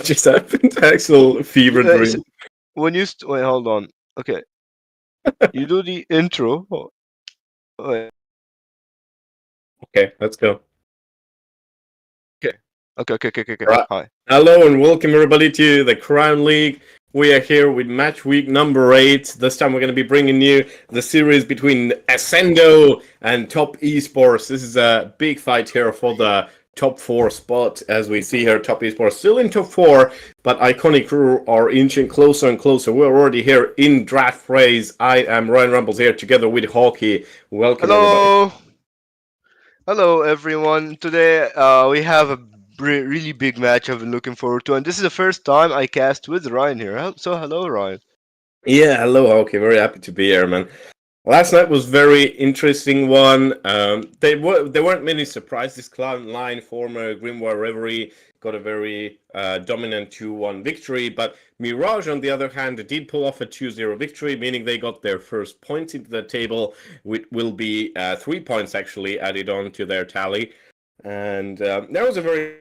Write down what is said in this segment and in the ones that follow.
just happened? Actual fever S- dream. when you wait, hold on. Okay, you do the intro. Wait. Okay, let's go. Okay. Okay. Right. Hi. Hello and welcome everybody to the Crown League. We are here with match week number 8. This time we're going to be bringing you the series between Ascendo and Top Esports. This is a big fight here for the top 4 spot. As we see here, Top Esports still in top 4, but Iconic Crew are inching closer and closer. We're already here in draft phase. I am Ryan Rumbles here together with Hockey. Welcome everybody. Hello. Hello, everyone. Today, we have a really big match I've been looking forward to, and this is the first time I cast with Ryan here. So, hello, Ryan. Yeah, hello Hockey. Very happy to be here, man. Last night was very interesting one. There weren't many surprises. Cloud9, former Grimoire Reverie, got a very dominant 2-1 victory. But Mirage, on the other hand, did pull off a 2-0 victory, meaning they got their first points into the table, which will be 3 points actually added on to their tally. And that was a very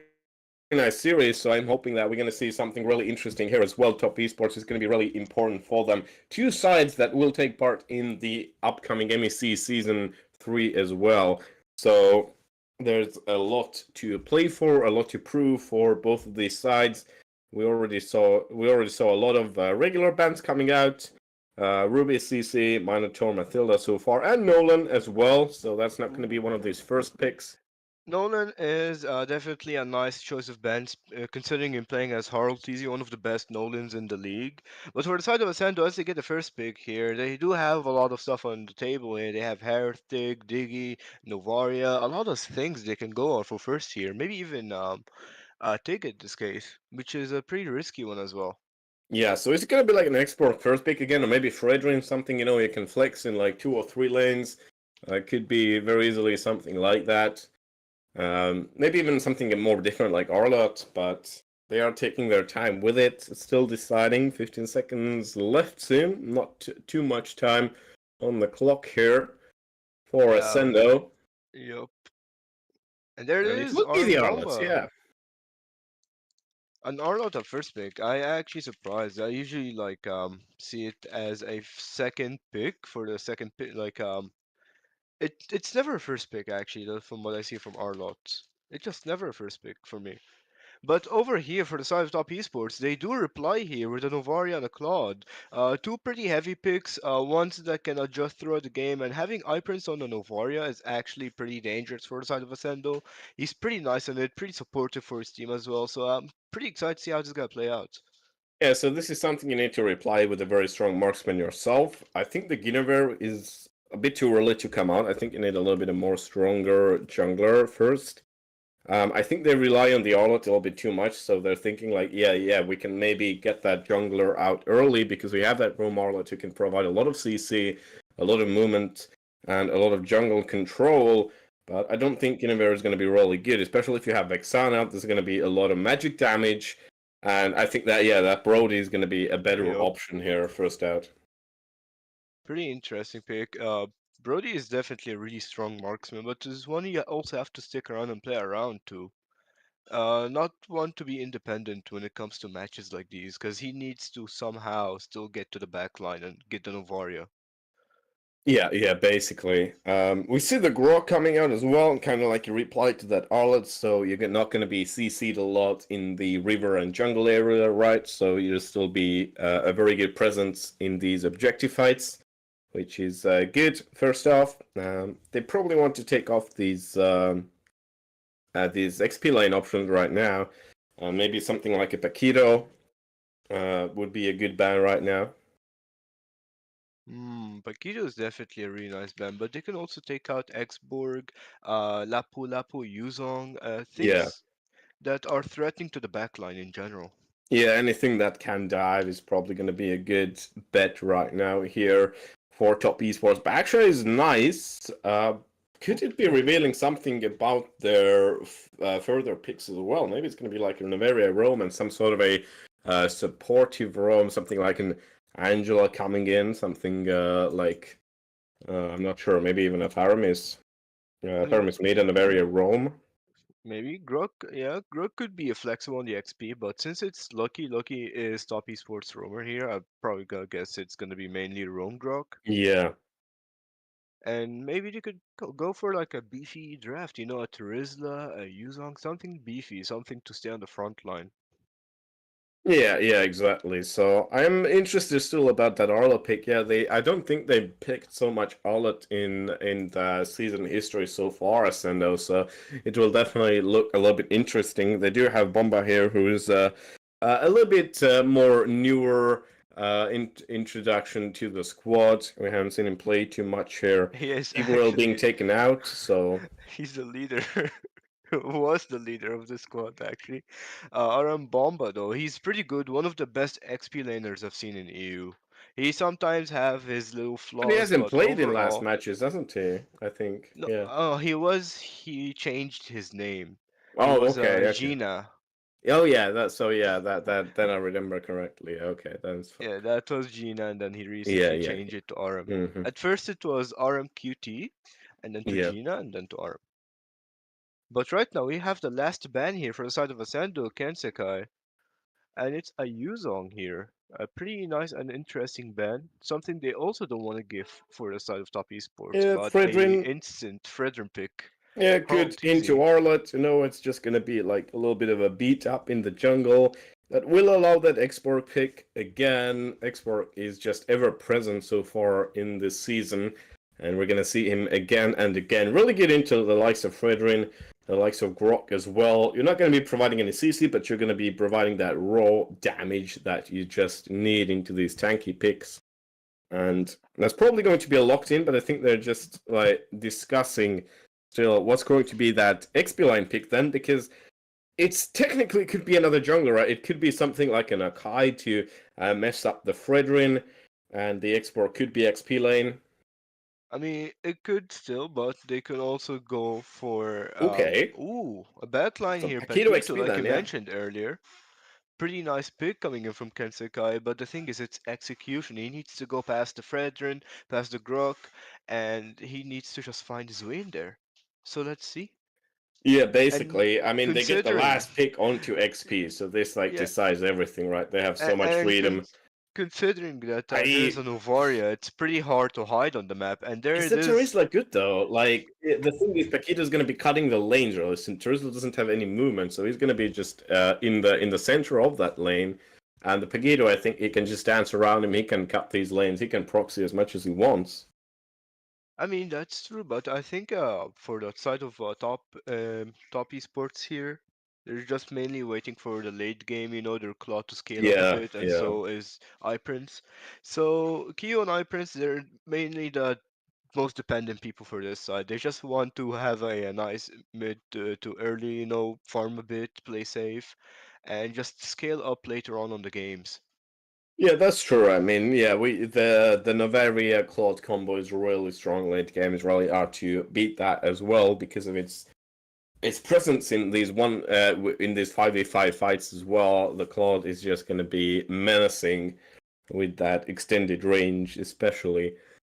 nice series, so I'm hoping that we're going to see something really interesting here as well. Top Esports is going to be really important for them. Two sides that will take part in the upcoming MEC Season 3 as well. So there's a lot to play for, a lot to prove for both of these sides. We already saw a lot of regular bands coming out. Ruby, CC, Minotaur, Mathilda so far, and Nolan as well. So that's not going to be one of these first picks. Nolan is definitely a nice choice of bands, considering him playing as Harold Teasy, one of the best Nolans in the league. But for the side of Ascendo, as they get the first pick here, they do have a lot of stuff on the table here. They have Heretic, Diggy, Novaria, a lot of things they can go on for first here. Maybe even Tig in this case, which is a pretty risky one as well. Yeah, so is it gonna be like an export first pick again, or maybe Fredrin, something you can flex in like 2 or 3 lanes? Could be very easily something like that. Maybe even something more different like Arlot, but they are taking their time with it. Still deciding. 15 seconds left soon. Not too much time on the clock here for Yeah, Ascendo. yep. And there it And it is, will be the Arlots, Arloma. yeah. An Arnold at first pick. I actually surprised. I usually see it as a second pick for the second pick. It's never a first pick actually. From what I see from Arlott, it's just never a first pick for me. But over here for the side of Top Esports, they do reply here with a Novaria and a Claude. Two pretty heavy picks, ones that can adjust throughout the game, and having iPrince on the Novaria is actually pretty dangerous for the side of Ascendo. He's pretty nice on it, pretty supportive for his team as well, so I'm pretty excited to see how this is gonna play out. Yeah, so this is something you need to reply with a very strong marksman yourself. I think the Guinevere is a bit too early to come out. I think you need a little bit of more stronger jungler first. I think they rely on the Arlot a little bit too much, so they're thinking like, yeah, we can maybe get that jungler out early because we have that roam Arlot who can provide a lot of CC, a lot of movement, and a lot of jungle control. But I don't think Guinevere is going to be really good, especially if you have Vexana out. There's going to be a lot of magic damage, and I think that that Brody is going to be a better Yep. option here first out. Pretty interesting pick. Brody is definitely a really strong marksman, but this one you also have to stick around and play around too. Not want to be independent when it comes to matches like these, because he needs to somehow still get to the back line and get the Novaria. Yeah, basically. We see the Grok coming out as well, kind of like a reply to that Arlet, so you're not going to be CC'd a lot in the river and jungle area, right? So you'll still be a very good presence in these objective fights, which is good, first off. They probably want to take off these XP lane options right now. Maybe something like a Paquito would be a good ban right now. Paquito is definitely a really nice band, but they can also take out Exborg, Lapu Lapu, Yuzong, Yeah. things that are threatening to the backline in general. Yeah, anything that can dive is probably going to be a good bet right now here for Top Esports. But actually, is nice. Could it be revealing something about their further picks as well? Maybe it's going to be like a Novaria Rome and some sort of a supportive Rome, something like an Angela coming in, something like I'm not sure, maybe even a Paramis, Yep. Paramis made a Novaria Rome. Maybe Grok, yeah, Grok could be a flexible on the XP, but since it's Lucky, Lucky is top esports roamer here, I'm probably gonna guess it's gonna be mainly roam Grok. Yeah. And maybe they could go for like a beefy draft, a Terizla, a Yuzong, something beefy, something to stay on the front line. Yeah, yeah, exactly. So I'm interested still about that Arla pick. Yeah, I don't think they picked so much Arlet in the season history so far, Ascendo. So it will definitely look a little bit interesting. They do have Bomba here, who is a little bit more newer introduction to the squad. We haven't seen him play too much here. He is Gabriel being actually, taken out, so he's the leader. Was the leader of the squad actually. Aram Bomba though, he's pretty good. One of the best XP laners I've seen in EU. He sometimes have his little but he flaws, hasn't but played in last overall, matches, hasn't he? I think. no. Yeah. Oh, he changed his name. He Oh, was okay, okay. Gina. Oh yeah, that then I remember correctly. Okay, that's fine. Yeah, that was Gina, and then he Yeah, recently yeah, changed it to Aram. yeah. Hmm. At first, it was Aram QT, and then to Yeah. Gina, and then to Aram. But right now, we have the last ban here for the side of Ascendo, Kensekai, and it's a Yuzong here. A pretty nice and interesting ban. Something they also don't want to give for the side of Top Esports, Yeah, but a Fredrin. instant Fredrin pick. Yeah, good Harald into Easy. Arlet. It's just gonna be like a little bit of a beat up in the jungle that will allow that export pick again. Export is just ever present so far in this season, and we're gonna see him again and again. Really get into the likes of Fredrin, the likes of Grok as well. You're not gonna be providing any CC, but you're gonna be providing that raw damage that you just need into these tanky picks. And that's probably going to be a locked in, but I think they're just like discussing still what's going to be that XP line pick then, because it's technically could be another jungler, right? It could be something like an Akai to mess up the Fredrin, and the export could be XP lane. I mean, it could still, but they could also go for Okay, a bad line so here, Paquito Paquito, XP like you then, yeah. mentioned earlier. Pretty nice pick coming in from Kensekai, but the thing is, it's execution. He needs to go past the Fredrin, past the Grok, and he needs to just find his way in there. So let's see. Yeah, And basically, I mean, they get the considering, last pick onto XP, so this like yeah, decides everything, right? They have so much and freedom. considering that there's I a Novaria, it's pretty hard to hide on the map, and there Is it the is. Terizla good though? Like the thing is, Paquito's going to be cutting the lanes, really. Since Terizla doesn't have any movement, so he's going to be just in the center of that lane. And the Paquito, I think he can just dance around him. He can cut these lanes. He can proxy as much as he wants. I mean, that's true, but I think for the side of top esports here, they're just mainly waiting for the late game, their claw to scale up a Yeah, bit, and yeah. so is iPrince. So Kyo and iPrince, they're mainly the most dependent people for this side. They just want to have a nice mid to early, farm a bit, play safe, and just scale up later on the games. Yeah, that's true. I mean, yeah, the Novaria Claude combo is really strong late game. It's really hard to beat that as well because of its presence in these 5v5 fights as well. The Claude is just going to be menacing with that extended range, especially.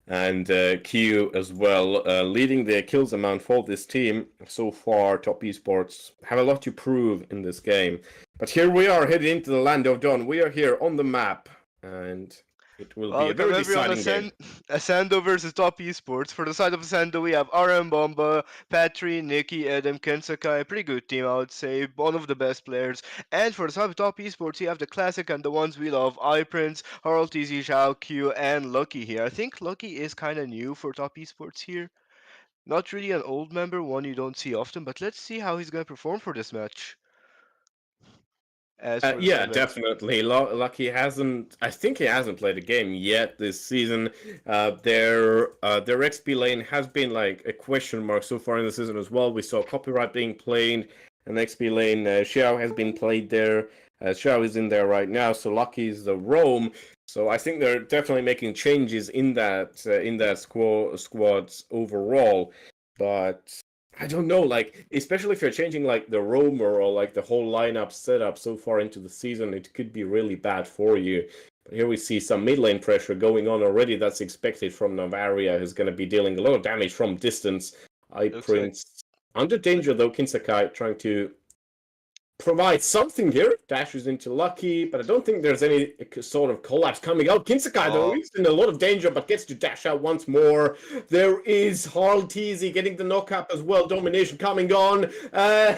And Q as well, leading the kills amount for this team so far. Top Esports have a lot to prove in this game. But here we are heading into the land of dawn. We are here on the map, and it will be a Welcome very everyone, deciding game. Ascendo versus Top Esports. For the side of Ascendo, we have RM Bomba, Patri, Nikki, Adam, Kensakai. Pretty good team, I would say. One of the best players. And for the side of Top Esports, you have the classic and the ones we love: iPrince, Harold TZ, Zhao Q, and Lucky here. I think Lucky is kind of new for Top Esports here. Not really an old member, one you don't see often, but let's see how he's going to perform for this match. As for the Yeah, side of definitely. Lucky hasn't. I think he hasn't played a game yet this season. Their XP lane has been like a question mark so far in the season as well. We saw Copyright being played, and XP lane Xiao has been played there. Xiao is in there right now, so Lucky is the roam. So I think they're definitely making changes in that squads overall. But I don't know, like especially if you're changing like the roamer or like the whole lineup setup so far into the season, it could be really bad for you. But here we see some mid lane pressure going on already. That's expected from Navaria, who's going to be dealing a lot of damage from distance. I looks like Prince, Under danger though, Kinsakai trying to provide something here. Dashes into Lucky, but I don't think there's any sort of collapse coming out. Kinsakai, though, Oh, is in a lot of danger, but gets to dash out once more. There is Harl Teasy getting the knockup as well. Domination coming on. Oh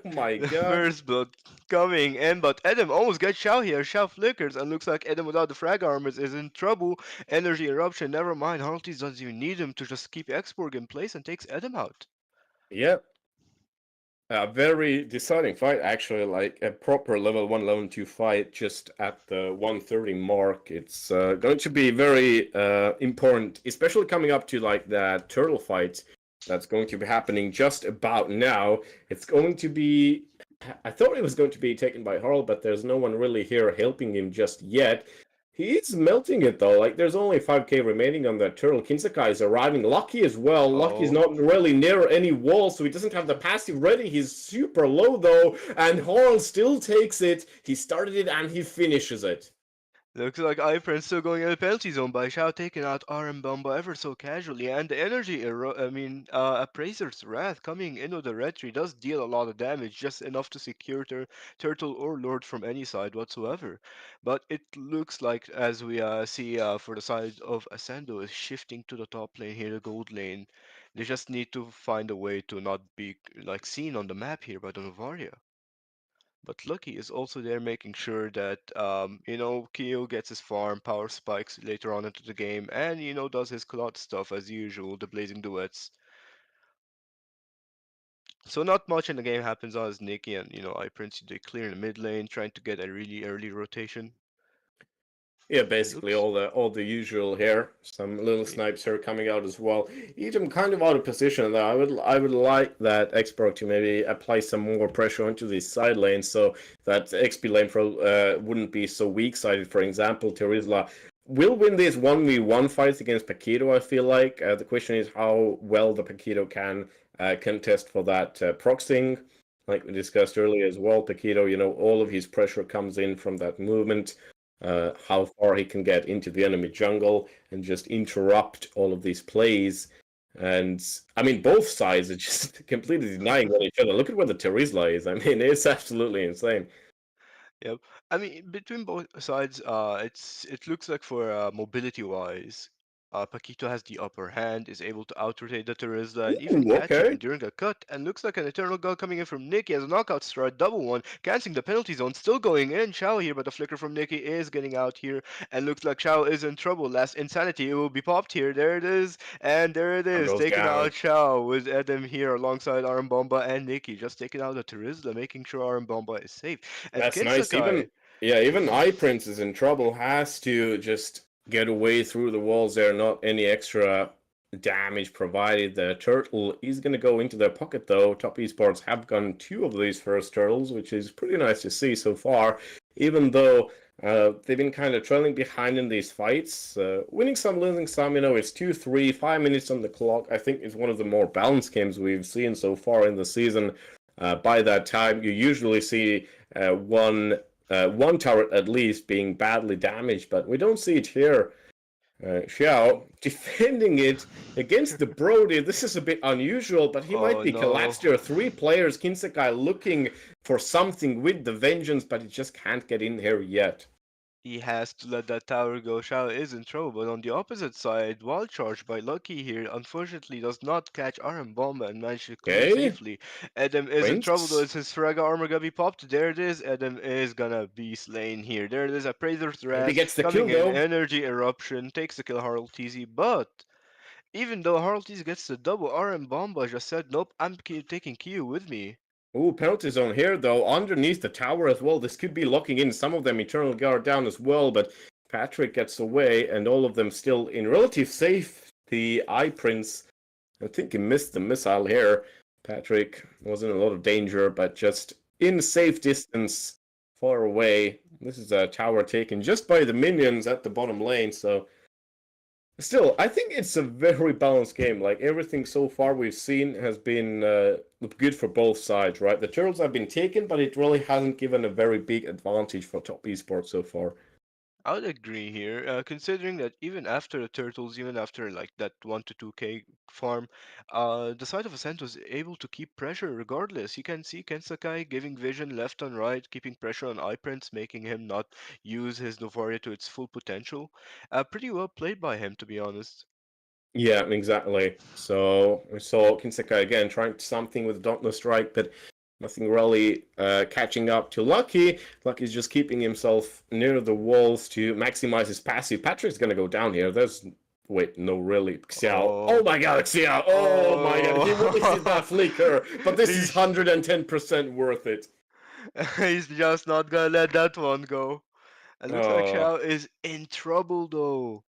my the god. first blood coming in, but Adam almost gets Shao here. Shao flickers, and looks like Adam without the frag armors is in trouble. Energy eruption, never mind. Harlties doesn't even need him to just keep Exborg in place and takes Adam out. Yeah, a very deciding fight, actually, like a proper level 1, level 2 fight just at the 130 mark. It's going to be very important, especially coming up to like that turtle fight that's going to be happening just about now. It's going to be. I thought it was going to be taken by Harl, but there's no one really here helping him just yet. He's melting it though. Like there's only 5k remaining on that turtle. Kinsakai is arriving. Lucky as well. Lucky's Oh, not really near any wall, so he doesn't have the passive ready. He's super low though, and Horn still takes it. He started it and he finishes it. looks like iPrince still going in the penalty zone by Shao taking out RM Bomba ever so casually, and the Appraiser's Wrath coming into the red tree does deal a lot of damage, just enough to secure Turtle or Lord from any side whatsoever. But it looks like, as we see for the side of Ascendo, is shifting to the top lane here, the gold lane. They just need to find a way to not be like seen on the map here by the Novaria. But Lucky is also there making sure that, Kyo gets his farm, power spikes later on into the game, and, does his cloud stuff as usual, the blazing duets. So not much in the game happens as Nikki and, iPrince, they clear in the mid lane, trying to get a really early rotation. Yeah, basically Looks, all the usual here. Some little snipes here coming out as well. Edom kind of out of position though. I would like that Xbox to maybe apply some more pressure onto these side lanes so that XP lane pro wouldn't be so weak sided. For example, Terizla will win these 1v1 fights against Paquito, I feel like. The question is how well the Paquito can contest for that proxing. Like we discussed earlier as well, Paquito, all of his pressure comes in from that movement, how far he can get into the enemy jungle and just interrupt all of these plays. And I mean, both sides are just completely denying on each other. Look at where the Terizla is. I mean, it's absolutely insane. yep. I mean, between both sides, it looks like for mobility wise, Paquito has the upper hand, is able to out-rotate the Terizla and even Ooh, catch him okay. during a cut, and looks like an Eternal God coming in from Nikki as a knockout strike, double one, canceling the penalty zone, still going in. Shao here, but the flicker from Nikki is getting out here, and looks like Shao is in trouble. Last Insanity, it will be popped here. There it is, and there it One is, goes taking down. out Shao with Adam here alongside Arm Bomba and Nikki, just taking out the Terizla, making sure Arm Bomba is safe. And That's nice. Kinsakai. Even Eye Prince is in trouble. Has to just get away through the walls there. Not any extra damage provided. The turtle is going to go into their pocket though. Top Esports have gotten two of these first turtles, which is pretty nice to see so far. Even though they've been kind of trailing behind in these fights, winning some, losing some. It's 2-3, 5 minutes on the clock. I think it's one of the more balanced games we've seen so far in the season. By that time, you usually see one turret at least being badly damaged, but we don't see it here. Xiao defending it against the Brody. This is a bit unusual, but he might Oh be no. collapsed. There are three players. Kinsakai looking for something with the vengeance, but he just can't get in here yet. He has to let that tower go. Shao is in trouble, but on the opposite side, wild charge by Lucky here unfortunately does not catch RM Bomba and manage to clear Okay, safely. Adam is in trouble though, Prince. is his Fraga armor gonna be popped? There it is, Adam is gonna be slain here. There it is, Appraiser's Maybe Wrath gets the kill coming in, though. energy eruption, takes the kill Harl TZ, but even though Harl TZ gets the double, RM Bomba just said, nope, I'm taking Q with me. Ooh, penalty zone here though, underneath the tower as well. This could be locking in some of them Eternal Guard down as well, but Patrick gets away and all of them still in relative safety. Eye Prince, I think he missed the missile here. Patrick was in a lot of danger, but just in safe distance, far away. This is a tower taken just by the minions at the bottom lane, so still, I think it's a very balanced game. Like everything so far we've seen has been good for both sides, right? The turtles have been taken, but it really hasn't given a very big advantage for Top Esports so far. I would agree here, considering that even after the turtles, even after like that 1 to 2K farm, the side of Ascent was able to keep pressure regardless. You can see Kensakai giving vision left and right, keeping pressure on iPrince, making him not use his Novaria to its full potential. Pretty well played by him, to be honest. Yeah, exactly. So we saw Kinsekai again trying something with Dauntless Strike, but nothing really catching up to Lucky. Lucky's just keeping himself near the walls to maximize his passive. Patrick's gonna go down here. There's wait, no, really, Xiao. Oh Oh, my God, Xiao! Oh my God, he wasted that oh, flicker, but this is he's 110% worth it. he's just not gonna let that one go. It looks like Uh, Xiao is in trouble though.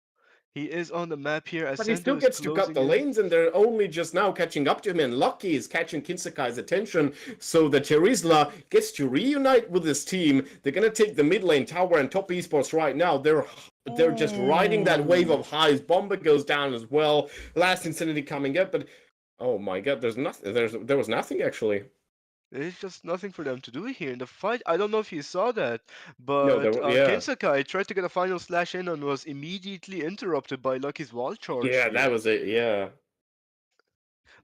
He is on the map here. But he Ascendo still is gets to cut closing the in. lanes, and they're only just now catching up to him. And Lucky is catching Kinsakai's attention, so the Terizla gets to reunite with his team. They're gonna take the mid lane tower and top esports right now. They're just riding that wave Ooh. of highs. Bomber goes down as well. Last Insanity coming up, but oh my God, there's nothing. There was nothing actually. There's just nothing for them to do here in the fight. I don't know if you saw that, No, but yeah, Kensakai tried to get a final slash in and was immediately interrupted by Lucky's wall charge yeah, that here. was it. Yeah.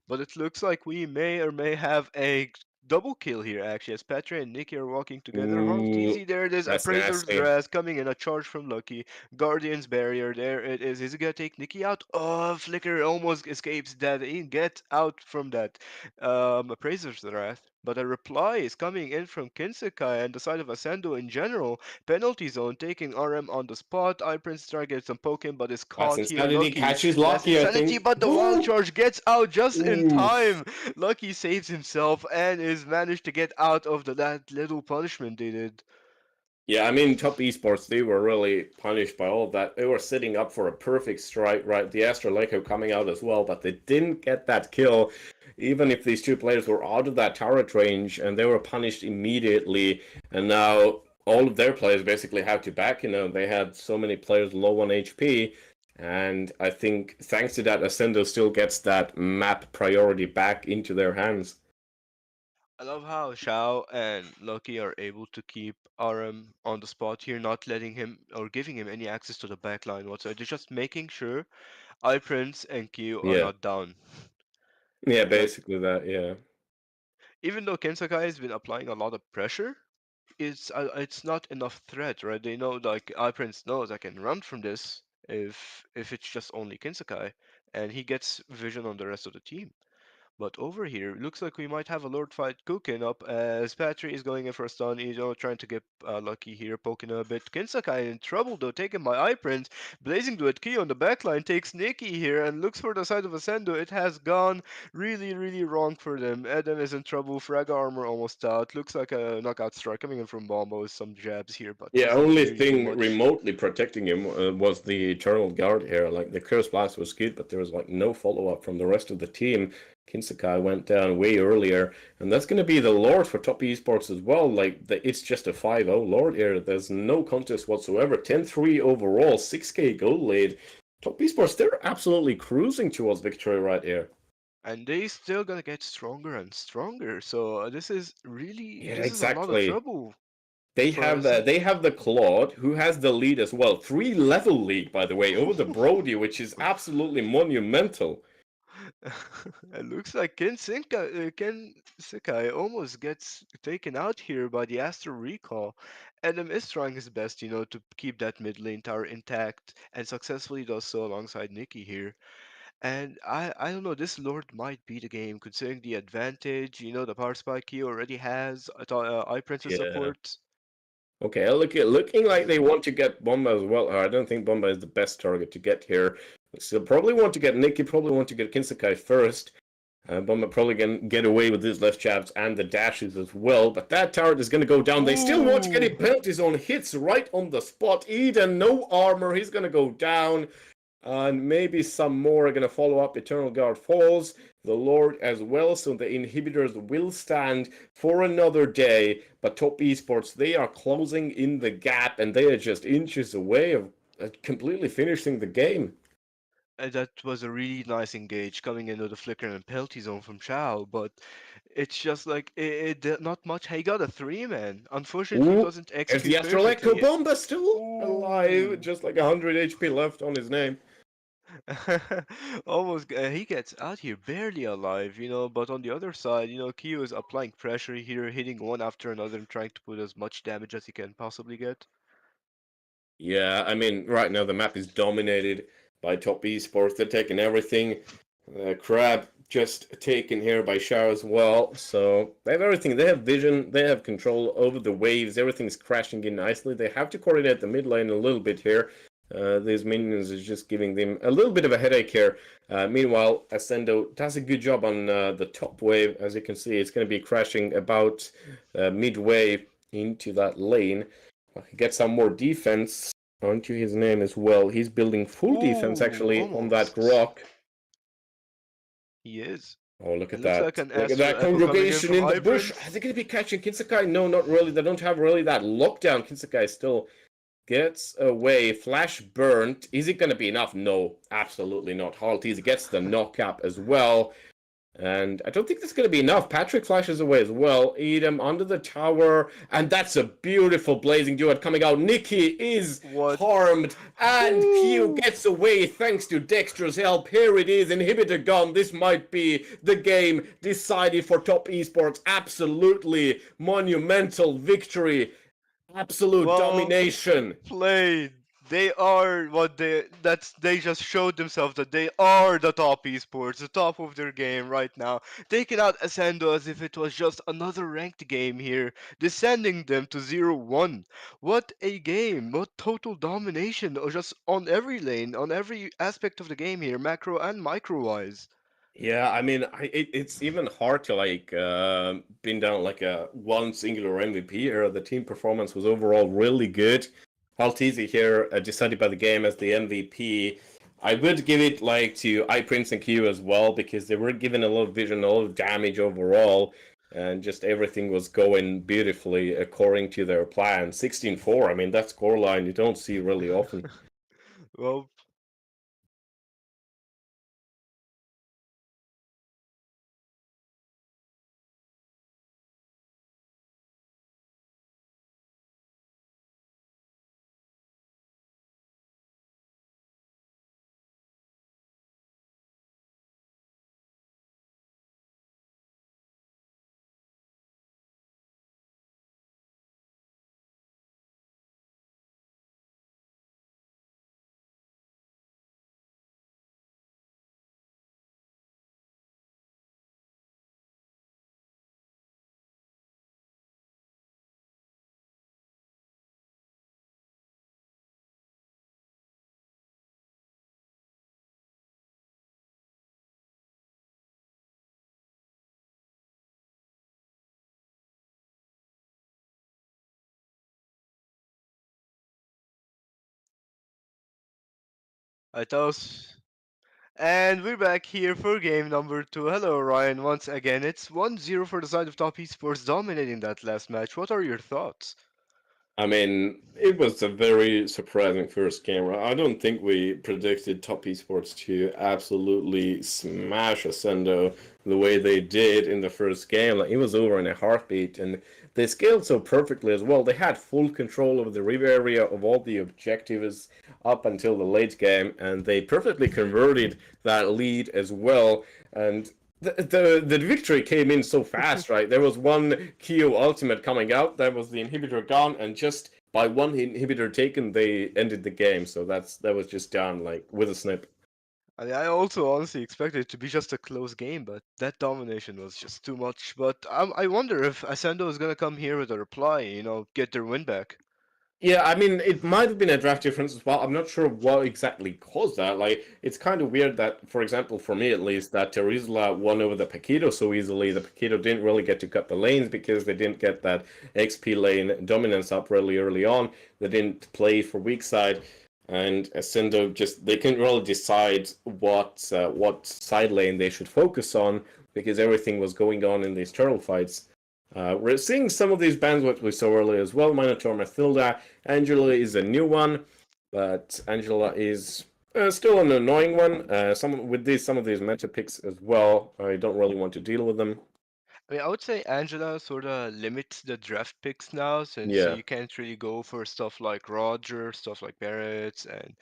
But it looks like we may or may have a double kill here, actually, as Petra and Nikki are walking together. Hold Ooh, easy, there it is. that's Appraiser's nasty. Dress coming in, a charge from Lucky. Guardian's Barrier, there it is. Is he gonna take Nikki out? Oh, Flicker almost escapes that. He get out from that. Appraiser's Wrath. But a reply is coming in from Kinsekai and the side of Ascendo in general. Penalty zone taking RM on the spot. Prince try to get some poking, but is Last caught here. Insanity Lucky. catches Last Lucky, I Insanity, think. but the wall charge gets out just in Oof. time. Lucky saves himself and is managed to get out of that little punishment they did. Yeah, I mean, top esports, they were really punished by all of that. They were sitting up for a perfect strike, right? The Astroleko coming out as well, but they didn't get that kill, even if these two players were out of that turret range, and they were punished immediately. And now all of their players basically have to back. They had so many players low on HP, and I think thanks to that, Ascendo still gets that map priority back into their hands. I love how Shao and Lucky are able to keep RM on the spot here, not letting him or giving him any access to the backline whatsoever. They're just making sure Prince and Q are Yeah, not down. yeah, Like, basically that. Yeah, even though Kensakai has been applying a lot of pressure, it's not enough threat, right? They know like Prince knows I can run from this if it's just only Kinsakai, and he gets vision on the rest of the team. But over here, looks like we might have a Lord fight cooking up as Patry is going in for a stun. He's trying to get lucky here, poking a bit. Kinsakai in trouble though, taken by iPrince. Blazing Duet Key on the backline takes Nikki here and looks for the side of Ascendo. It has gone really, really wrong for them. Adam is in trouble. Frag armor almost out. Looks like a knockout strike coming in from Bombo with some jabs here, but yeah. doesn't Only really do thing much. remotely protecting him was the Eternal Guard here. Like the Curse Blast was good, but there was like no follow up from the rest of the team. Kinsakai went down way earlier, and that's going to be the Lord for top esports as well. It's just a 5-0 Lord here. There's no contest whatsoever. 10-3 overall, 6K gold lead. Top esports, they're absolutely cruising towards victory right here. And they still gonna get stronger and stronger. So Yeah, this is a lot of exactly. trouble They for have us. they have the Claude, who has the lead as well. 3-level lead, by the way, over the Brody, which is absolutely monumental. It looks like Ken Sekai almost gets taken out here by the Astro Recall. Adam is trying his best, to keep that mid lane tower intact and successfully does so alongside Nikki here. And I don't know, this Lord might be the game considering the advantage, the power spike he already has, Eye Princess Yeah. support. Okay, looking like they want to get Bomba as well. I don't think Bomba is the best target to get here. So probably want to get Nikki, probably want to get Kinsakai first. Bomba probably can get away with his left jabs and the dashes as well. But that turret is going to go down. They still want to get Ooh! him penalties on hits right on the spot. Eden, no armor. He's going to go down. And maybe some more are going to follow up. Eternal Guard falls, the Lord as well, so the inhibitors will stand for another day. But Top Esports, they are closing in the gap, and they are just inches away of completely finishing the game. That was a really nice engage coming into the flicker and penalty zone from Chow, but it's just like it did not much. He got a three man. Unfortunately, it Ooh, wasn't there's the execute Astral Echo perfectly. Bomba still alive, Ooh. just like 100 HP left on his name. Almost, he gets out here barely alive, but on the other side, Kyo is applying pressure here, hitting one after another and trying to put as much damage as he can possibly get. Yeah, I mean, right now the map is dominated by top esports. They're taking everything. Crab just taken here by Shao as well. So they have everything. They have vision. They have control over the waves. Everything's crashing in nicely. They have to coordinate the mid lane a little bit here. These minions is just giving them a little bit of a headache here. Meanwhile, Ascendo does a good job on the top wave. As you can see, it's going to be crashing about midway into that lane. Get some more defense onto his name as well. He's building full defense Ooh, actually on that almost. rock. He is. Oh, look It at looks that. like an Look at Astral that Echo coming in congregation from in the High bush. Are Prince. they going to be catching Kinsakai? No, not really. They don't have really that lockdown. Kinsakai still gets away. Flash burnt. Is it going to be enough? No, absolutely not. Halties gets the knockup as well. And I don't think that's going to be enough. Patrick flashes away as well. Edom under the tower. And that's a beautiful blazing duet coming out. Nikki is What? harmed. And Q Ooh. gets away thanks to Dexter's help. Here it is. Inhibitor gone. This might be the game decided for top esports. Absolutely monumental victory. Absolute Well domination. played. They are what they just showed themselves that they are the top esports, the top of their game right now. Taking out Ascendo as if it was just another ranked game here, descending them to 0-1. What a game! What total domination just on every lane, on every aspect of the game here, macro and micro wise. Yeah, I mean, it's even hard to like pin down like a one singular MVP here. The team performance was overall really good. Haltizi here decided by the game as the MVP. I would give it like to iPrince and Q as well because they were given a lot of vision, a lot of damage overall, and just everything was going beautifully according to their plan. 16-4, I mean, that scoreline you don't see really often. Well, I thought. And we're back here for game number two. Hello, Ryan, once again. It's 1-0 for the side of Top Esports, dominating that last match. What are your thoughts? I mean, it was a very surprising first game. I don't think we predicted Top Esports to absolutely smash Ascendo the way they did in the first game. Like, it was over in a heartbeat, and they scaled so perfectly as well. They had full control over the river area of all the objectives up until the late game, and they perfectly converted that lead as well. And the victory came in so fast, right? There was one Kyo ultimate coming out, that was the inhibitor gone, and just by one inhibitor taken, they ended the game. So that was just done like with a snip. I mean, I also honestly expected it to be just a close game, but that domination was just too much. But I wonder if Ascendo is going to come here with a reply, get their win back. Yeah, I mean, it might have been a draft difference as well. I'm not sure what exactly caused that. Like, it's kind of weird that, for example, for me at least, that Terizla won over the Paquito so easily. The Paquito didn't really get to cut the lanes because they didn't get that XP lane dominance up really early on. They didn't play for weak side, and Ascendo just they couldn't really decide what side lane they should focus on because everything was going on in these turtle fights. We're seeing some of these bands what we saw earlier as well. Minotaur Mathilda. Angela is a new one, but Angela is Still an annoying one. Some of these meta picks as well. I don't really want to deal with them. I mean, I would say Angela sort of limits the draft picks now, since Yeah. you can't really go for stuff like Roger, stuff like Barrett, and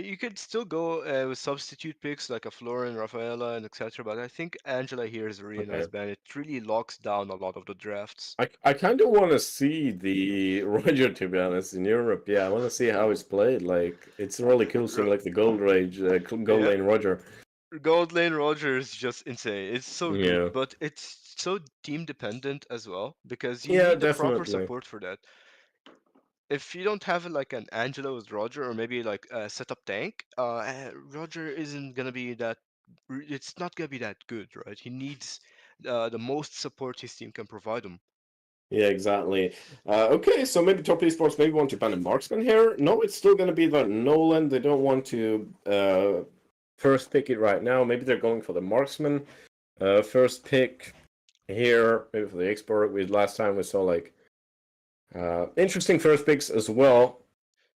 you could still go with substitute picks like a Florin, Rafaela, and etc. But I think Angela here is a really nice Okay. band. It really locks down a lot of the drafts. I kind of want to see the Roger, to be honest, in Europe. Yeah, I want to see how it's played. Like, it's really cool seeing Ro- like the Gold Rage, Gold yeah, Lane Roger. Gold Lane Roger is just insane. It's so good, Yeah. but it's so team dependent as well because you Yeah, need the proper definitely. support for that. If you don't have like an Angelo with Roger or maybe like a setup tank, Roger isn't gonna be that. It's not gonna be that good, right? He needs the most support his team can provide him. Yeah, exactly. Okay, so maybe top esports maybe want to ban a marksman here. No, it's still going to be about Nolan. They don't want to first pick it right now. Maybe they're going for the marksman first pick here. Maybe for the export. We last time we saw like interesting first picks as well.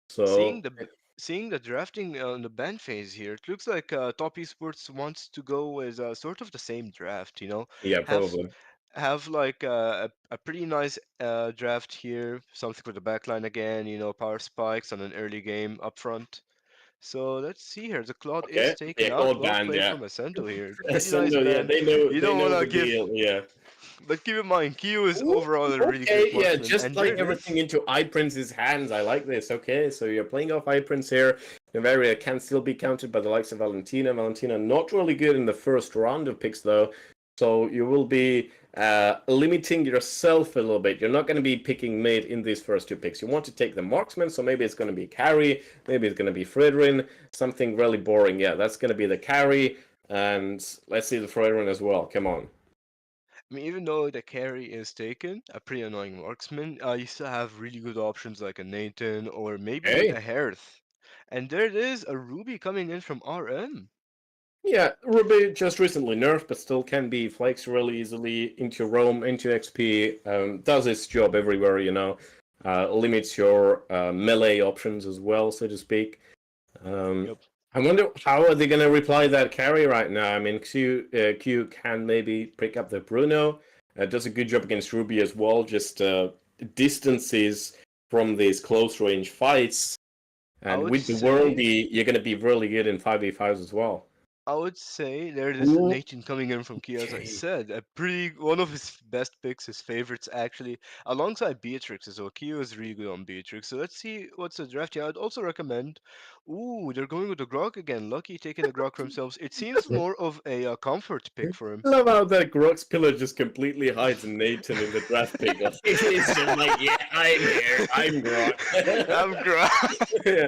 Seeing So the seeing the drafting on the ban phase here, it looks like Top Esports wants to go with sort of the same draft. yeah, Have probably. have like a pretty nice draft here, something for the backline again. Power spikes on an early game up front. So let's see here. The Claude is Okay. taken Yeah, out. called Well banned. played Yeah. from Ascendo here. Pretty nice Ascendo. Yeah, ban. You they don't know wanna the give, deal. Yeah. but keep in mind, Kyo is Ooh, overall a really okay, great yeah, marksman, just and there like it everything is. into iPrince's hands. I like this. Okay, so you're playing off iPrince here. Bavaria can still be countered by the likes of Valentina. Valentina not really good in the first round of picks though, so you will be limiting yourself a little bit. You're not going to be picking mid in these first two picks. You want to take the marksman, so maybe it's going to be carry, maybe it's going to be Fredrin, something really boring. Yeah, that's going to be the carry, and let's see the Fredrin as well. Come on. I mean, even though the carry is taken, a pretty annoying marksman, you still have really good options like a Nathan or maybe Hey. a Hearth. And there it is, a Ruby coming in from RM. Yeah, Ruby just recently nerfed, but still can be flakes really easily into roam, into XP. Does its job everywhere, you know. Limits your melee options as well, so to speak. Um, Yep. I wonder how are they going to reply that carry right now. I mean, Q can maybe pick up the Bruno. Does a good job against Ruby as well. Just distances from these close range fights. I And would with the say worldy, you're going to be really good in 5v5s as well. I would say there it is, Ooh, Nathan coming in from Kia, as I okay. said. A pretty one of his best picks, his favorites actually, alongside Beatrix as well. Kia is really good on Beatrix. So let's see what's the draft here. I'd also recommend. Ooh, they're going with the Grok again. Lucky taking the Grok for themselves. It seems more of a comfort pick for him. I love how that Grox pillar just completely hides Nathan in the draft pick. Like, it's just like, yeah, I'm here. I'm Grok. I'm Grok. Yeah.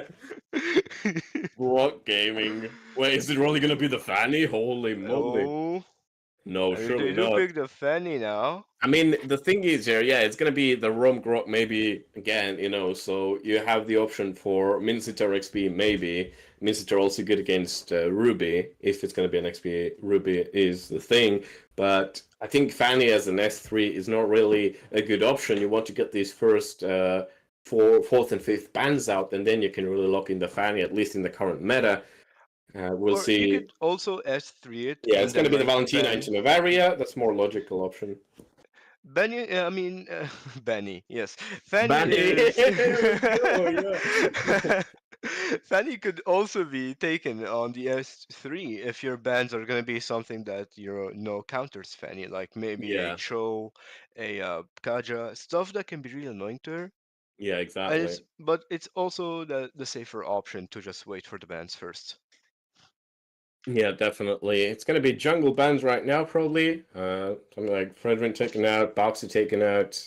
Grok Gaming. Wait, is it really gonna be the Fanny? Holy moly. Oh, No, I mean surely they do not. pick the Fanny now. I mean, the thing is here, yeah, it's gonna be the Rome Grok maybe again, you know, so you have the option for Minceter XP maybe. Minceter also good against Ruby, if it's gonna be an XP, Ruby is the thing. But I think Fanny as an S3 is not really a good option. You want to get these first fourth and fifth bans out, and then you can really lock in the Fanny, at least in the current meta. We'll Or you see. could also S3 it Yeah, it's and gonna then be the like Valentina ban into Bavaria. That's more logical option. Benny, I mean, Benny, yes. Fanny Banny, is. here we go. Yeah. Fanny could also be taken on the S3 if your bans are going to be something that counters Fanny, like maybe a Yeah, Cho, a Kaja, stuff that can be really annoying to her. yeah, And exactly. but it's also the safer option to just wait for the bans first. Yeah, definitely. It's gonna be jungle bands right now, probably. Something like Fredrin taken out, Boxy taken out.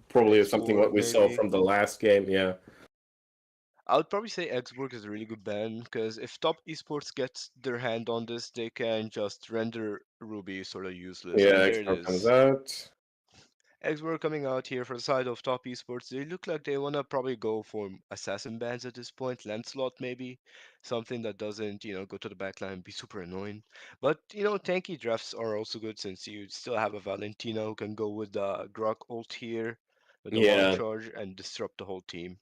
Probably something what Xborg we saw maybe. from the last game. Yeah, I would probably say Xborg is a really good ban because if Top Esports gets their hand on this, they can just render Ruby sort of useless. yeah. And there it Expert comes is. out. Xborg coming out here for the side of Top Esports. They look like they wanna probably go for assassin bans at this point. Lancelot maybe something that doesn't go to the backline and be super annoying. But tanky drafts are also good since you still have a Valentina who can go with the Grok ult here with the long Yeah. charge and disrupt the whole team.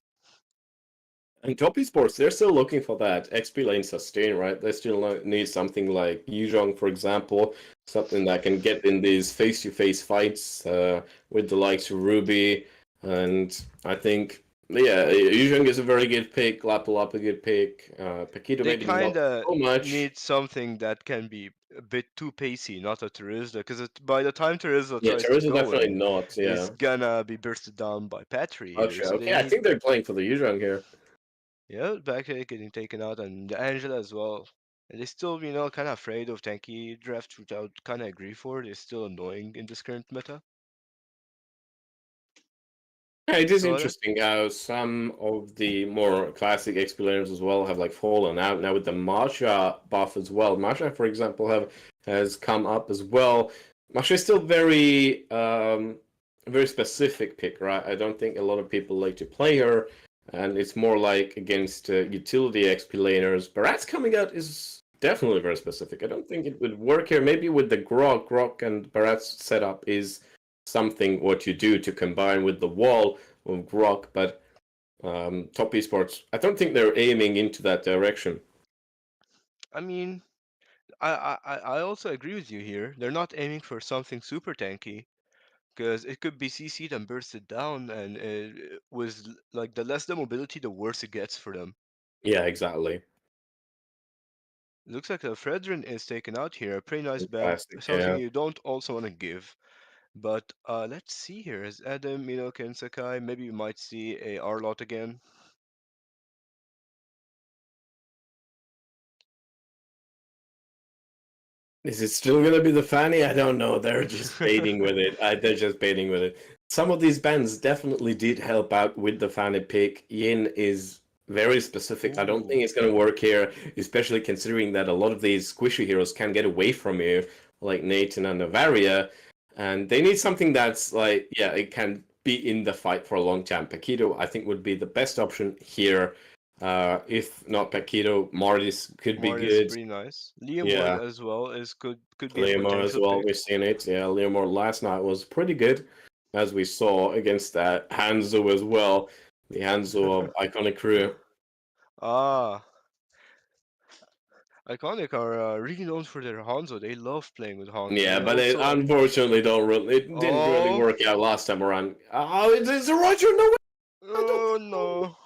And top esports, they're still looking for that XP lane sustain, right? They still need something like Yuzhong, for example, something that can get in these face-to-face fights with the likes of Ruby. And I think, yeah, Yuzhong is a very good pick, Lapalapa a good pick, Paquito They maybe not kinda so much. need something that can be a bit too pacey, not a Terizla, because by the time Terizla Yeah, tries to Teresa go definitely in, not, is yeah. gonna be bursted down by Patry here. Gotcha. So they Okay, I need, think they're playing for the Yuzhong here. yeah, Backhead getting taken out, and the Angela as well. And they still, kind of afraid of tanky draft, which I would kind of agree for. They're still annoying in this current meta. Yeah, it is So that, interesting how some of the more classic XP laners as well have like fallen out now with the Marsha buff as well. Marsha, for example, has come up as well. Marsha is still very specific pick, right? I don't think a lot of people like to play her, and it's more like against utility XP laners. Barat's coming out is definitely very specific. I don't think it would work here. Maybe with the Grok and Barat's setup is something what you do to combine with the wall of Grok, but top esports, I don't think they're aiming into that direction. I mean, I also agree with you here. They're not aiming for something super tanky, because it could be CC'd and bursted down, and it was like the less the mobility, the worse it gets for them. Yeah, exactly. It looks like the Fredrin is taken out here. A pretty nice ban, Classic, something yeah. you don't also want to give. But let's see here. Is Adam, Ken Sakai? Maybe we might see a Arlot again. Is it still gonna be the Fanny? I don't know. They're just baiting with it. They're just baiting with it. Some of these bands definitely did help out with the Fanny pick. Yin is very specific. I don't Ooh, think it's gonna work here, especially considering that a lot of these squishy heroes can get away from you, like Nathan and Navaria, and they need something that's like, yeah, it can be in the fight for a long time. Paquito, I think, would be the best option here. If not Paquito, Martis could be Mart is good. pretty nice. Liam Wood Yeah. as well is could be a Leomore as potential well, pick. we've seen it. Yeah, Leomore last night was pretty good, as we saw against that Hanzo as well. The Hanzo of Iconic Crew. Ah, Iconic are really known for their Hanzo. They love playing with Hanzo. Yeah, They but it also, unfortunately don't really, it didn't really oh, work out last time around. Oh, it's a Roger, no way! I don't oh know. no.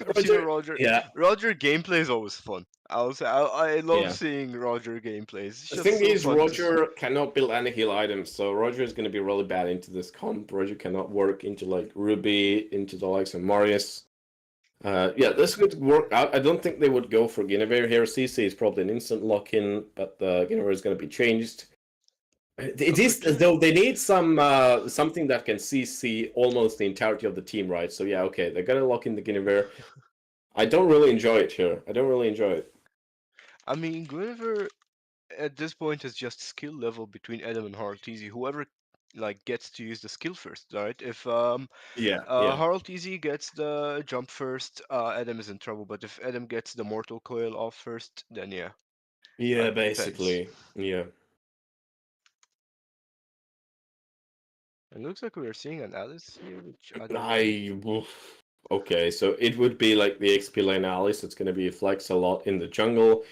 I've seen a Roger, Roger. yeah, Roger gameplay is always fun. I'll say I love yeah. seeing Roger gameplays. It's The just thing so is, fun to see. Roger cannot build any heal items, so Roger is going to be really bad into this comp. Roger cannot work into like Ruby, into the likes of Marius. Yeah, this could work out. I don't think they would go for Guinevere here. CC is probably an instant lock-in, but Guinevere is going to be changed. It Okay, is as though they need something that can CC almost the entirety of the team, right? So yeah, okay, they're gonna lock in the Guinevere. I don't really enjoy it here. I don't really enjoy it. I mean, Guinevere at this point is just skill level between Adam and Haraltizi. Whoever gets to use the skill first, right? If Yeah, yeah, Haraltizi gets the jump first, Adam is in trouble. But if Adam gets the Mortal Coil off first, then yeah, yeah. depends. Basically, yeah. It looks like we're seeing an Alice here, which I don't like. I oof. Okay, so it would be like the XP lane Alice. It's gonna be flex a lot in the jungle.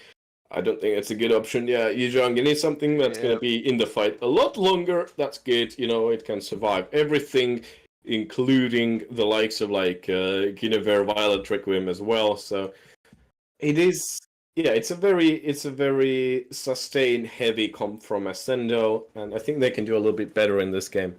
I don't think it's a good option. Yeah, Yuzhong, you need something that's going Yeah, to be in the fight a lot longer. That's good. You know, it can survive everything, including the likes of like Guinevere, Violet, Requiem as well. So it is. Yeah, it's a very sustain heavy comp from Ascendo, and I think they can do a little bit better in this game.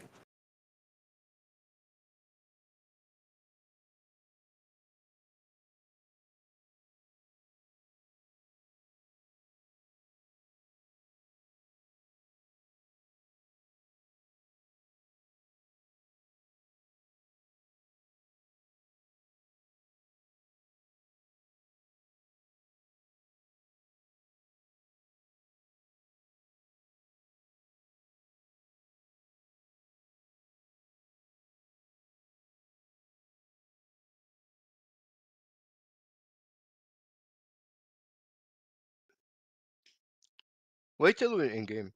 wait till we're in game.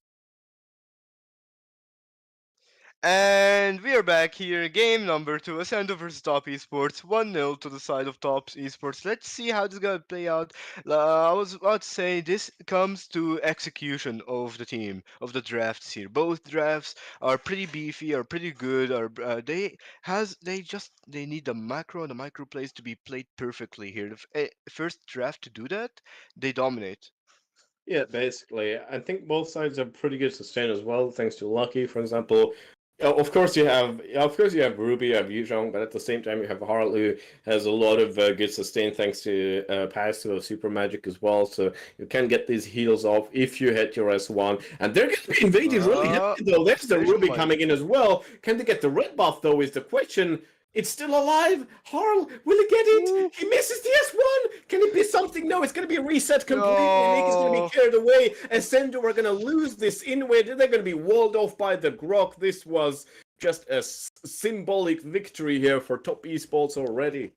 And we are back here. Game number two, Ascendo versus Top Esports. 1-0 to the side of Top Esports. Let's see how this is going to play out. I was about to say this comes to execution of the team, of the drafts here. Both drafts are pretty beefy, are pretty good. Are they need the macro and the micro plays to be played perfectly here. The first draft to do that, they dominate. Yeah, basically. I think both sides have pretty good sustain as well, thanks to Lucky, for example. Of course you have Ruby, you have Yuzhong, but at the same time you have Harl, who has a lot of good sustain thanks to passive of Super Magic as well. So you can get these heals off if you hit your S1, and they're going to be invaded really Uh, heavily though. There's the Vision Ruby Mine. coming in as well. Can they get the red buff though? Is the question. It's still alive. Harl, will he get it? Woo. He misses the S1. Can it be something? No, it's going to be a reset completely. Nick is going to be No. carried away. Ascendo are going to lose this inward. They're going to be walled off by the Grok. This was just a symbolic victory here for top esports already.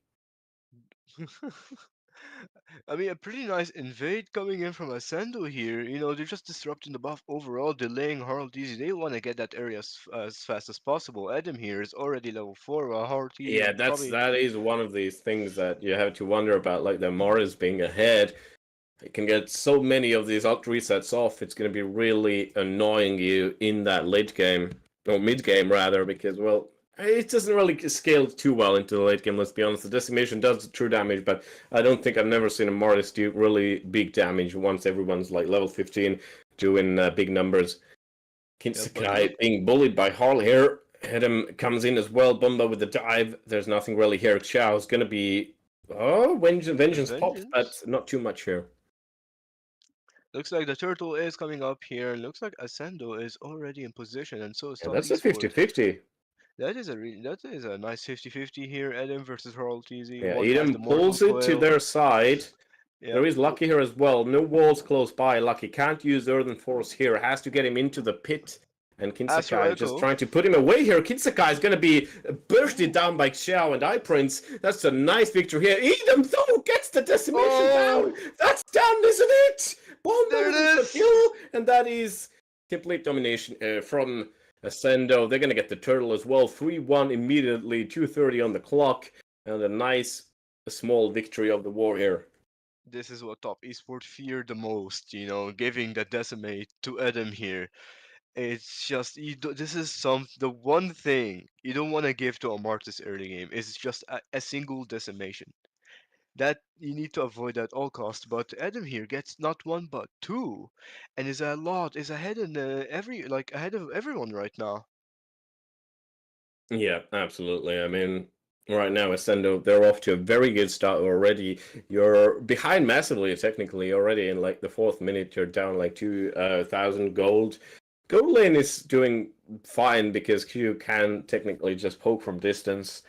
I mean, a pretty nice invade coming in from Ascendo here. You know, they're just disrupting the buff overall, delaying Harold Easy. They want to get that area as fast as possible. Adam here is already level 4, while Harold Easy Yeah, will that's probably. that is one of these things that you have to wonder about, like the Morris being ahead. You can get so many of these alt resets off. It's going to be really annoying you in that late game or mid game rather, because well, it doesn't really scale too well into the late game. Let's be honest. The decimation does true damage, but I don't think I've never seen a Mortis do really big damage once everyone's like level 15 doing big numbers. Yeah, but look, Kinsakai being bullied by Harl here. Hedem comes in as well. Bumba with the dive. There's nothing really here. Xiao's going to be. Oh, Vengeance pops, but Vengeance. not too much here. Looks like the turtle is coming up here. Looks like Ascendo is already in position, and so is Yeah, Top that's a Esports. 50-50. That is a nice 50-50 here. Adam versus Harold Easy. Yeah, One has the Eden Mortal pulls it to Coil. their side. There Yep. is Lucky here as well. No walls close by. Lucky can't use Earthen Force here. Has to get him into the pit. And Astro Kinsakai just Echo. trying to put him away here. Kinsakai is going to be bursted down by Xiao and iPrince. That's a nice victory here. Edom, though, gets the decimation Oh, down. That's done, isn't it? Bomba there it with the is. kill. And that is complete domination from Ascendo. They're going to get the turtle as well. 3-1 immediately. 2:30 on the clock. And a nice small victory of the war here. This is what Top Esport feared the most, you know, giving the decimate to Adam here. It's just this is the one thing you don't want to give to a Martis early game is just a single decimation. That you need to avoid at all costs. But Adam here gets not one but two, and is a lot is ahead in ahead of everyone right now. Yeah, absolutely. I mean, right now, Ascendo, they're off to a very good start already. You're behind massively, technically, already in like the fourth minute. You're down like 2,000 gold. Gold lane is doing fine because Q can technically just poke from distance,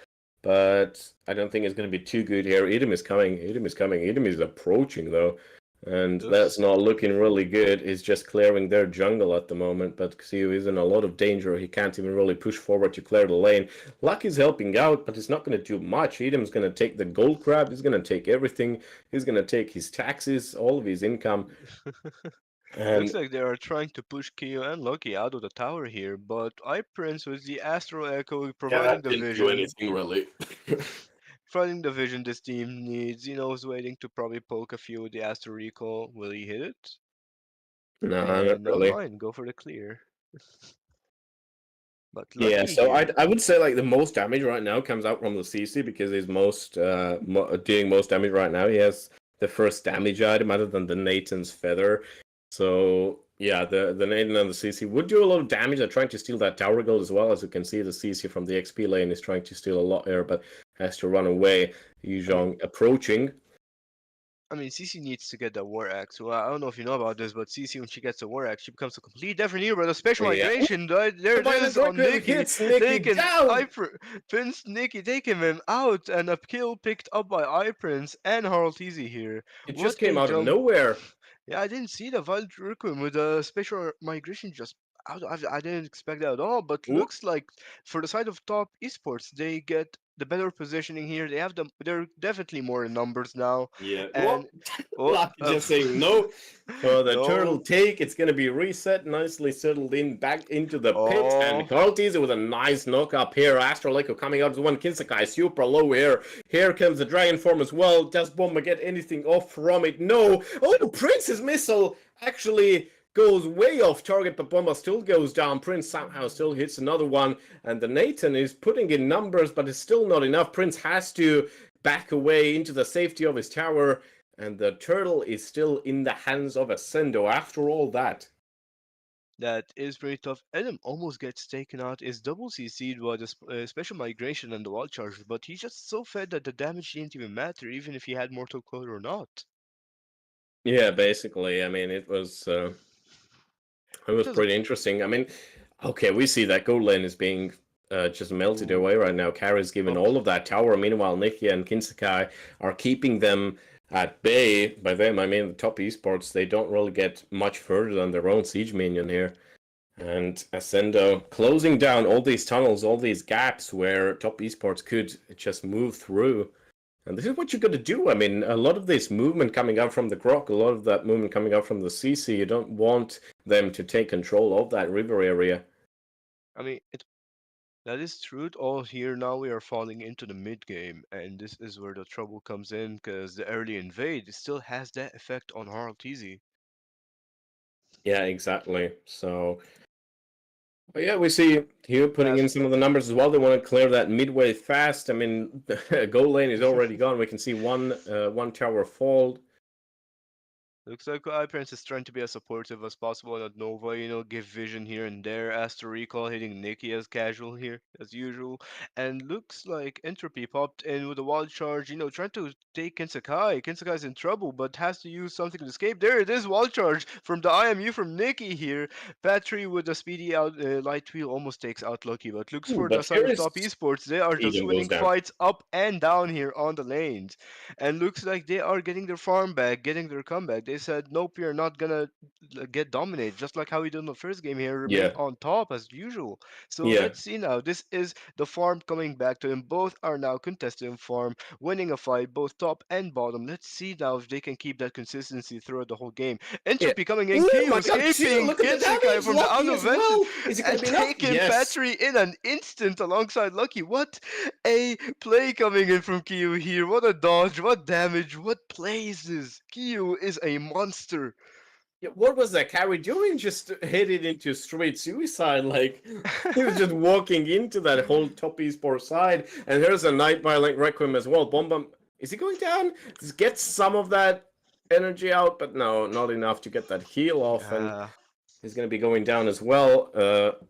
but I don't think it's going to be too good here. Edom is coming. Edom is coming. Edom is approaching, though. And that's Looks not looking really good. He's just clearing their jungle at the moment, but Xiu is in a lot of danger. He can't even really push forward to clear the lane. Lucky's helping out, but he's not going to do much. Edom's going to take the gold crab. He's going to take everything. He's going to take his taxes, all of his income. looks And like they are trying to push Kyo and Loki out of the tower here, but iPrince with the Astro Echo yeah, providing that the didn't do vision. anything really. Providing the vision this team needs, you know, is waiting to probably poke a few with the Astro Recall. Will he hit it? No, not And never really. mind, go for the clear. But Yeah, Lucky so here. I would say like the most damage right now comes out from the CC because he's doing most damage right now. He has the first damage item other than the Nathan's feather. So yeah, the Nathan and the CC would do a lot of damage. They're trying to steal that tower gold as well. As you can see, the CC from the XP lane is trying to steal a lot here, but has to run away. I mean, Yuzhong approaching. CC needs to get the War Axe. Well, I don't know if you know about this, but CC, when she gets the War Axe, she becomes a complete different hero. The special Yeah, migration, there it by the is Dark on Grave Nikki. hits Nikki Taking down. Prince Nikki taking him out, and a kill picked up by iPrince and Harald Easy here. It What just came a out of jump! nowhere. Yeah, I didn't see the Wild Requiem with the special migration just I didn't expect that at all. But Ooh, looks like for the side of top esports, they get the better positioning here. They have them. They're definitely more in numbers now, yeah. and Well, oh, Lucky just saying no for the turtle no, take. It's going to be reset, nicely settled in back into the pit. And oh, Carl Teaser with a nice knock up here. Astro Leko coming out as one. Kinsakai super low here. Here comes the Dragon Form as well. Does Bomber get anything off from it? No. Oh, Prince's missile actually goes way off target, but Bomber still goes down. Prince somehow still hits another one, and the Nathan is putting in numbers, but it's still not enough. Prince has to back away into the safety of his tower, and the turtle is still in the hands of Ascendo after all that. that is pretty tough. Adam almost gets taken out. Is double CC'd by the special migration and the wall charge, but he's just so fed that the damage didn't even matter, even if he had mortal coil or not. Yeah, basically. I mean, it was Just pretty interesting. I mean, okay, we see that gold lane is being just melted ooh, away right now. Kara's given oh, all of that tower. Meanwhile, Nikia and Kinsakai are keeping them at bay. By them, I mean the top esports. They don't really get much further than their own siege minion here. And Ascendo closing down all these tunnels, all these gaps where top esports could just move through. And this is what you're going to do. I mean, a lot of this movement coming out from the Grok, a lot of that movement coming out from the CC, you don't want them to take control of that river area. I mean, that is true. All here now we are falling into the mid game, and this is where the trouble comes in because the early invade still has that effect on Harl TZ. Yeah, exactly. So, but yeah, we see here putting in Fast. some of the numbers as well. They want to clear that midway fast. I mean, the goal lane is already gone. We can see one tower fall. Looks like iPrince is trying to be as supportive as possible at Nova, give vision here and there. Astro Recall hitting Nikki as casual here, as usual. And looks like Entropy popped in with a wild charge, trying to take Kinsakai. Kinsakai's in trouble, but has to use something to escape. There it is, wild charge from the IMU from Nikki here. Patry with a speedy out light wheel almost takes out Lucky, but looks Ooh, for the but side here of is top esports. They are just Eden goes winning down. fights up and down here on the lanes. And looks like they are getting their farm back, getting their comeback. They said, nope, you're not gonna get dominated, just like how we did in the first game here, remain Yeah, on top as usual. So yeah. let's see now. This is the farm coming back to them. Both are now contested in farm, winning a fight, both top and bottom. Let's see now if they can keep that consistency throughout the whole game. Yeah. Entropy coming in, Oh Kyo my god, Q, escaping look at the Kinsekai damage! from the out Lucky of as vented well! Is it and gonna be enough? taking Yes! Patry in an instant alongside Lucky. What a play coming in from Kyo here. What a dodge, what damage, what play is this? Kyo is a monster. Yeah, what was that carry doing? Just headed into straight suicide. Like, he was just walking into that whole top esport side. And there's a Night Violent Requiem as well. Bomb Bomb, is he going down? Just get some of that energy out, but no, not enough to get that heal off. And uh, he's going to be going down as well.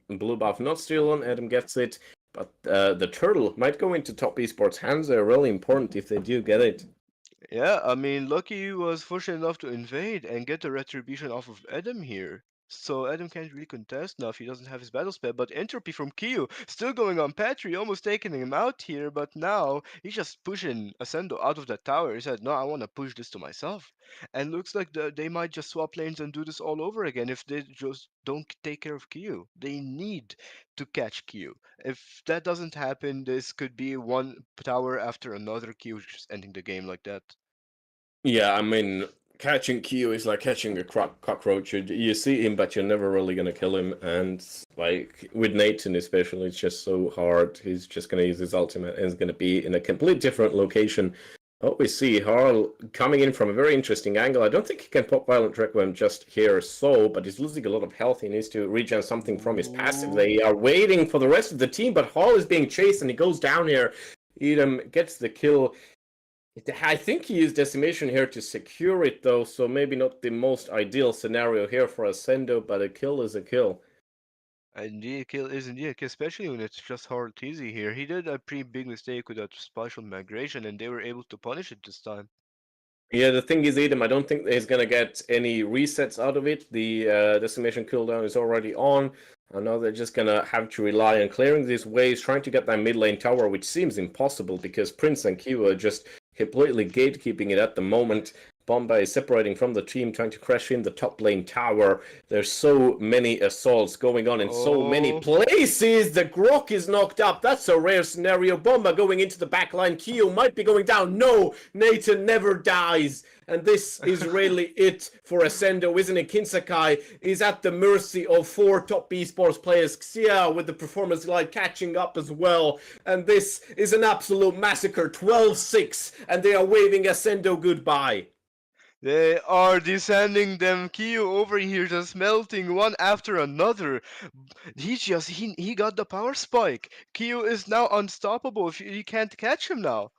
Blue buff not still on. Adam gets it. But the turtle might go into top esports hands. They're really important if they do get it. Yeah, I mean, Lucky was fortunate enough to invade and get the retribution off of Adam here. So Adam can't really contest now if he doesn't have his battle spell. But Entropy from Kyo still going on Patry, almost taking him out here. But now he's just pushing Ascendo out of that tower. He said, no, I want to push this to myself. And looks like they might just swap lanes and do this all over again if they just don't take care of Kyo. They need to catch Kyo. If that doesn't happen, this could be one tower after another, Kyo just ending the game like that. Yeah, I mean, catching Q is like catching a cockroach. You see him, but you're never really gonna kill him. And like with Nathan, especially, it's just so hard. He's just gonna use his ultimate and is gonna be in a complete different location. Oh, we see Harl coming in from a very interesting angle. I don't think he can pop Violent Requiem just here so, but he's losing a lot of health. He needs to regen something from his passive. Ooh. They are waiting for the rest of the team, but Harl is being chased and he goes down here. Edom gets the kill. I think he used Decimation here to secure it, though, so maybe not the most ideal scenario here for Ascendo, but a kill is a kill. Indeed, a kill is indeed a kill, especially when it's just hard easy here. He did a pretty big mistake with that spatial migration, and they were able to punish it this time. Yeah, the thing is, Edom, I don't think he's going to get any resets out of it. The Decimation cooldown is already on. I know they're just going to have to rely on clearing these waves, trying to get that mid lane tower, which seems impossible because Prince and Q are just completely gatekeeping it at the moment. Bomba is separating from the team, trying to crash in the top lane tower. There's so many assaults going on in so many Oh, places. The Grok is knocked up. That's a rare scenario. Bomba going into the backline. Kyo might be going down. No, Nathan never dies. And this is really it for Ascendo, isn't it? Kinsakai is at the mercy of 4 top esports players. Xia with the performance light catching up as well. And this is an absolute massacre. 12-6. And they are waving Ascendo goodbye. they are descending them. Kyo over here just melting one after another. He got the power spike. Kyo is now unstoppable. If you can't catch him now,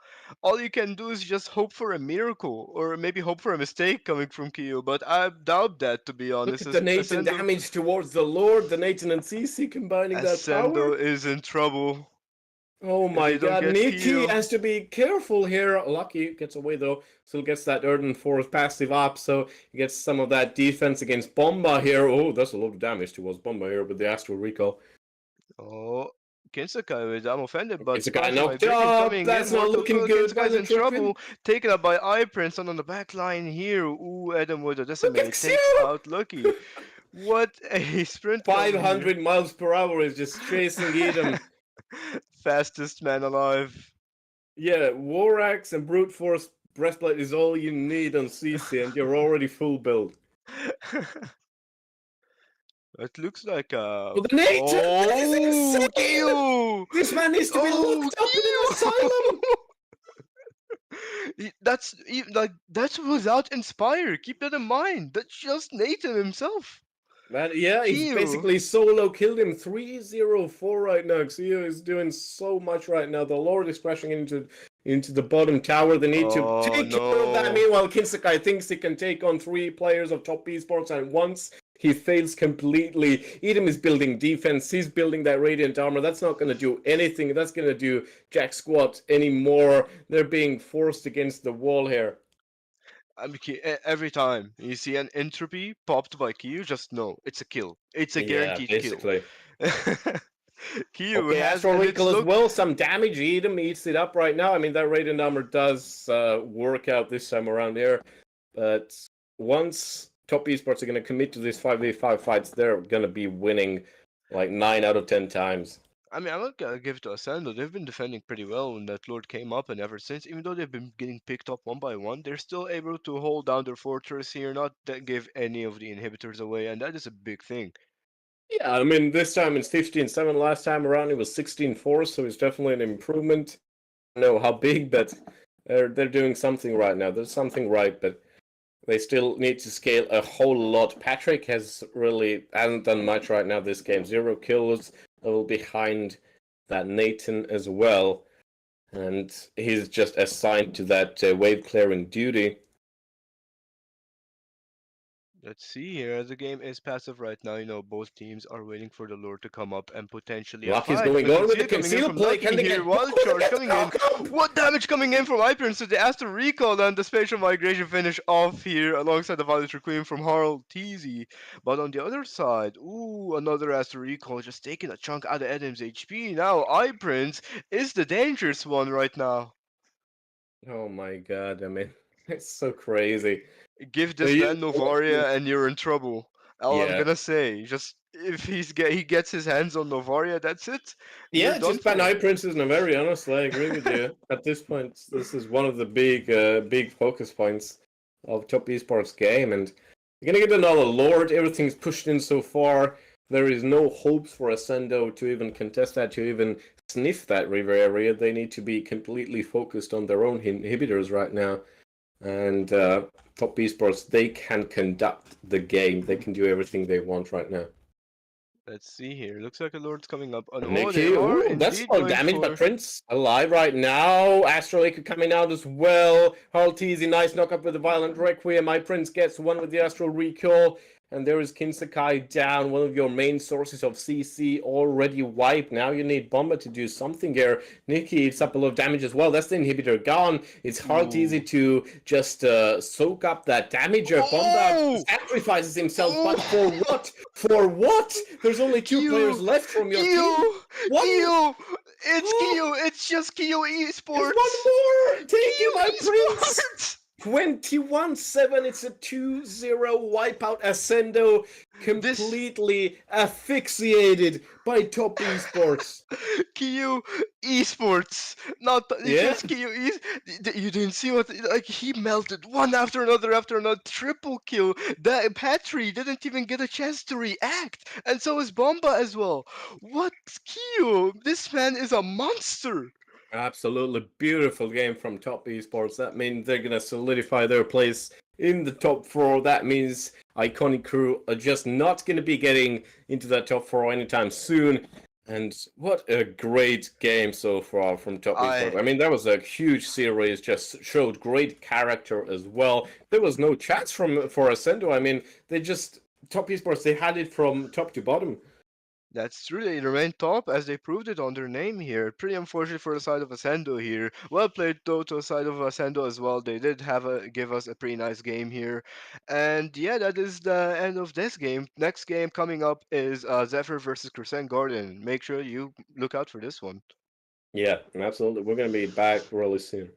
all you can do is just hope for a miracle, or maybe hope for a mistake coming from Kyo. But I doubt that, to be Look honest. at the Nathan damage towards the Lord. The Nathan and CC combining that power. Ascendo is in trouble Oh if my they don't god, get Nikki Kyo. has to be careful here. Lucky gets away though. Still gets that Erden Force passive up, so he gets some of that defense against Bomba here. Oh, that's a lot of damage towards Bomba here with the Astral Recall. Oh, Kinsakai, I'm offended, but It's a guy Spicy knocked Migration up. coming in. That's not Mortal looking Kill, good by Kinsakai's the in trouble. Trippin. Taken up by Prince on the back line here. Ooh, Adam with a Look at decimate takes Xiu! out Lucky. What a sprint cover here. 500 miles per hour is just chasing Edom. Fastest man alive. Yeah, War Axe and Brute Force Breastplate is all you need on CC, and you're already full build. It looks like a... Well, the Nathan is Oh, insane! Kyo! This man needs to be Oh, locked up in an asylum! That's without Inspire. Keep that in mind. That's just Nathan himself. Man, yeah, he's Kyo. basically solo killed him 3-0-4 right now. Xio is doing so much right now. The Lord is crashing into the bottom tower. They need to Oh take care of that. no. Meanwhile, Kinsakai thinks he can take on 3 players of top esports at once. He fails completely. Edom is building defense. He's building that radiant armor. That's not going to do anything. That's going to do jack squat anymore. They're being forced against the wall here. I mean, every time you see an entropy popped by Kyo, just know it's a kill. It's a Yeah, guaranteed kill. basically. Kyo Okay, has, Astral and it's Recall as look. well. Some damage. Edom eats it up right now. I mean, that radiant armor does work out this time around here. But once top esports are going to commit to these 5v5 fights, they're going to be winning like 9 out of 10 times. I mean, I'm not gonna give it to Ascendo. They've been defending pretty well when that Lord came up, and ever since, even though they've been getting picked up one by one, they're still able to hold down their fortress here, not give any of the inhibitors away, and that is a big thing. Yeah, I mean, this time it's 15-7. Last time around it was 16-4, so it's definitely an improvement. I don't know how big, but they're doing something right now. There's something right, but they still need to scale a whole lot. Patrick hasn't done much right now this game. 0 kills, a little behind that Nathan as well. And he's just assigned to that wave clearing duty. Let's see here. The game is passive right now. You know, both teams are waiting for the Lord to come up and potentially a Lucky's fight. going But on with the Conceal coming in conceal from play. Lucky Can they here. get Wild charge coming in. What damage coming in from Hypern? So they asked to recall and the spatial migration finish off here alongside the Violet Requiem from Harl Teasy. But on the other side, ooh, another Astro Recall just taking a chunk out of Adam's HP. Now, Prince is the dangerous one right now. Oh my god, I mean, it's so crazy. Give They this use man Novaria and you're in trouble. All I'm Yeah. gonna say, just if he gets his hands on Novaria, that's it. You're Yeah, done just ban for. Eye Princess Navari, honestly, I agree with you. At this point, this is one of the big focus points of top esports game, and you're gonna get another Lord. Everything's pushed in so far. There is no hopes for Ascendo to even contest that, to even sniff that river area. They need to be completely focused on their own inhibitors right now. And top esports, they can conduct the game. They can do everything they want right now. Let's see here. Looks like a Lord's coming up. And oh, they Nikki, are ooh, that's indeed a lot of going damage, but for. Prince alive right now. Astral Acre coming out as well. Harlteezy, nice knock up with the Violent Requiem. My Prince gets one with the Astral Recall. And there is Kinsakai down, one of your main sources of CC already wiped. Now you need Bomber to do something here. Nikki eats up a lot of damage as well. That's the inhibitor gone. It's Harlteezy to just soak up that damage. Bomber Oh! sacrifices himself, but for Oh! what? For what? There's only 2 players left from your team. One Kyo! It's Kyo! It's just Kyo There's Esports! one more! Take him, Kyo my prince! Esports! 21-7. It's a 2-0 wipeout. Ascendo This completely asphyxiated by Top Esports. Kyu Esports, not Yeah, just Kyu. You didn't see what like he melted one after another, triple kill. That Patry didn't even get a chance to react, and so is Bomba as well. What Kyu? This man is a monster. absolutely beautiful game from Top Esports. That means they're gonna solidify their place in the top four. That means Iconic Crew are just not gonna be getting into that top four anytime soon. And what a great game so far from Top Esports. I I mean, that was a huge series, just showed great character as well. There was no chance for Ascendo. I mean, they just Top Esports, they had it from top to bottom. That's true. They remain top as they proved it on their name here. Pretty unfortunate for the side of Ascendo here. Well played though to the side of Ascendo as well. They did have a give us a pretty nice game here. And yeah, that is the end of this game. Next game coming up is Zephyr versus Crescent Garden. Make sure you look out for this one. Yeah, absolutely. We're gonna be back really soon.